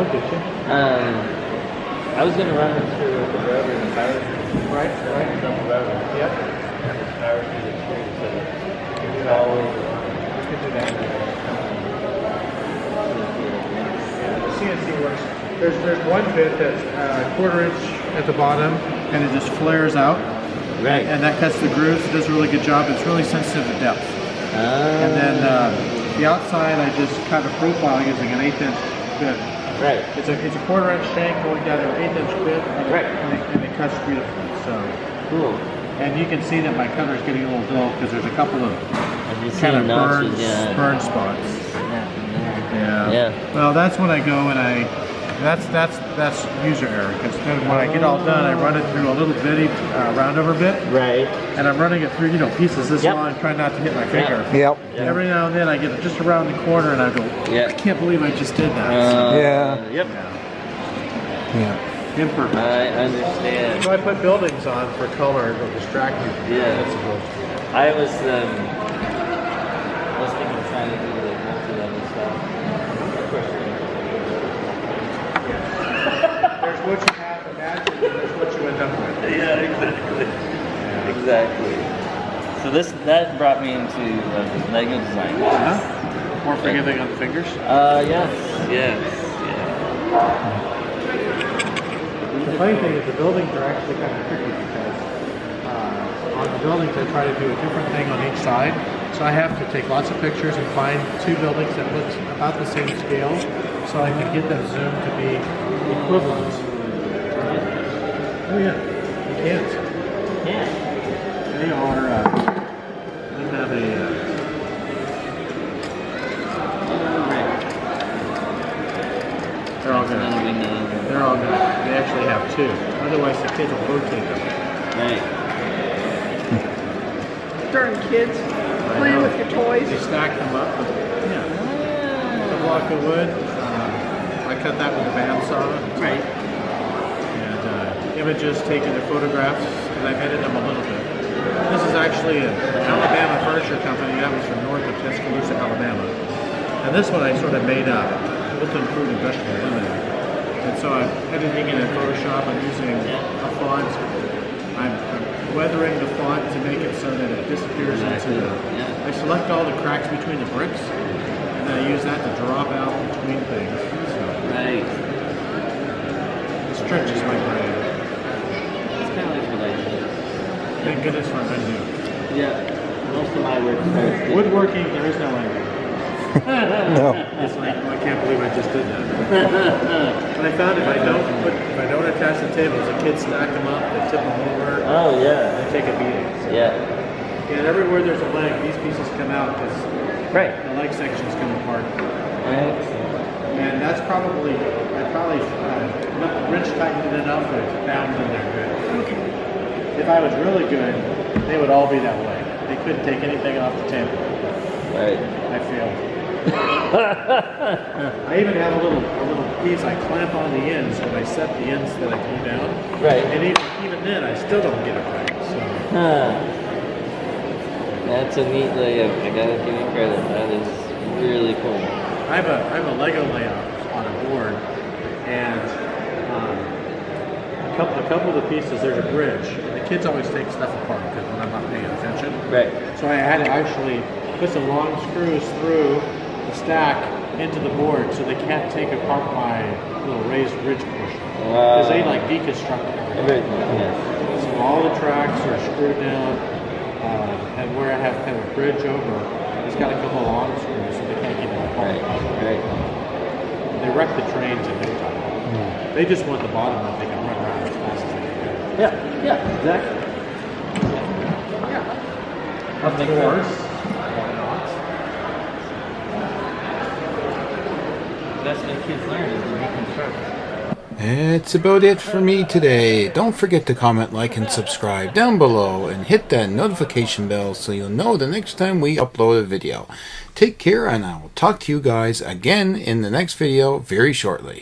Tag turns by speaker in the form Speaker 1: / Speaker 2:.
Speaker 1: I'll get you.
Speaker 2: I was gonna run this through the road and the power.
Speaker 1: Right.
Speaker 2: Up the road.
Speaker 1: Yep.
Speaker 2: And the power through the street, so that it's always.
Speaker 1: You can do that. Yeah, the CNC works. There's one bit that's a 1/4 inch at the bottom, and it just flares out.
Speaker 2: Right.
Speaker 1: And that cuts the grooves. It does a really good job. It's really sensitive to depth. And then the outside, I just cut a profile using an 1/8 inch bit.
Speaker 2: Right.
Speaker 1: It's a 1/4 inch shank going down to an 1/8 inch bit.
Speaker 2: Right.
Speaker 1: And it cuts beautifully. So
Speaker 2: Cool.
Speaker 1: And you can see that my cutter is getting a little dull because there's a couple of kind of burn spots. Yeah. Well, that's when I go and that's user error, because when I get all done, I run it through a little bitty roundover bit.
Speaker 2: Right.
Speaker 1: And I'm running it through, pieces this long, trying not to hit my finger.
Speaker 3: Yep.
Speaker 1: Every now and then I get it just around the corner and I go, I can't believe I just did that.
Speaker 2: Yep.
Speaker 3: Yeah.
Speaker 1: Imperfect.
Speaker 2: I understand.
Speaker 1: So I put buildings on for color to distract you.
Speaker 2: Yeah.
Speaker 1: That's supposed to.
Speaker 2: I was thinking of trying to do like multi-level stuff.
Speaker 1: There's what you have imagined and there's what you end up with.
Speaker 2: Yeah, exactly. Exactly. So that brought me into Lego design.
Speaker 1: More forgiving on the fingers?
Speaker 2: Yes.
Speaker 1: The funny thing is the buildings are actually kind of tricky because on the buildings I try to do a different thing on each side. So I have to take lots of pictures and find two buildings that look about the same scale so I can get them zoomed to be equivalent. Oh yeah, you can't.
Speaker 2: Yeah.
Speaker 1: They are, they have a... They're all good. They're all good. They actually have two. Otherwise, the kids will rotate them.
Speaker 2: Right.
Speaker 4: Darn kids. Playing with your toys.
Speaker 1: They stack them up. Yeah. A block of wood. I cut that with a bandsaw.
Speaker 2: Right.
Speaker 1: And images taken of photographs, and I've edited them a little bit. This is actually an Alabama furniture company. That was from north of Tuscaloosa, Alabama. And this one I sort of made up. Wilton Fruit and Vegetable Limited. And so I'm editing it in Photoshop. I'm using a font. I'm weathering the font to make it so that it disappears into the... I select all the cracks between the bricks, and then I use that to drop out between things. So
Speaker 2: Right.
Speaker 1: it stretches my brain.
Speaker 2: It's kind of like what I do.
Speaker 1: Thank goodness for menu.
Speaker 2: Yeah. Most of my work is
Speaker 1: Woodworking, there is no ending.
Speaker 3: No.
Speaker 1: It's like, I can't believe I just did that. But I found if I don't attach the tables, the kids stack them up, they tip them over,
Speaker 2: Oh, yeah.
Speaker 1: they take a beating. So.
Speaker 2: Yeah.
Speaker 1: And everywhere there's a leg, these pieces come out because
Speaker 2: Right.
Speaker 1: the leg sections come apart.
Speaker 2: Right.
Speaker 1: And that's probably, wrench tightened it enough that it's bound in there good. If I was really good, they would all be that way. They couldn't take anything off the table.
Speaker 2: Right.
Speaker 1: I failed. I even have a little piece I clamp on the ends when I set the ends that I glue down.
Speaker 2: Right.
Speaker 1: And even then, I still don't get it right. So.
Speaker 2: That's a neat layout. I gotta give you credit. That is really cool.
Speaker 1: I have a Lego layout on a board, and a couple of the pieces. There's a bridge, and the kids always take stuff apart because when I'm not paying attention.
Speaker 2: Right.
Speaker 1: So I had to actually put some long screws through the stack into the board so they can't take apart my little raised ridge portion. Because they like deconstruct everything.
Speaker 2: Yes.
Speaker 1: So all the tracks are screwed down, and where I have kind of a bridge over, it's got a couple of long screws so they can't get it apart.
Speaker 2: Right.
Speaker 1: They wreck the trains in no time. They just want the bottom that they can run around as fast as they can.
Speaker 2: Yeah, exactly.
Speaker 1: Yeah. Of course.
Speaker 2: That's what kids learn is to reconstruct.
Speaker 3: That's about it for me today. Don't forget to comment, like, and subscribe down below, and hit that notification bell so you'll know the next time we upload a video. Take care, and I will talk to you guys again in the next video very shortly.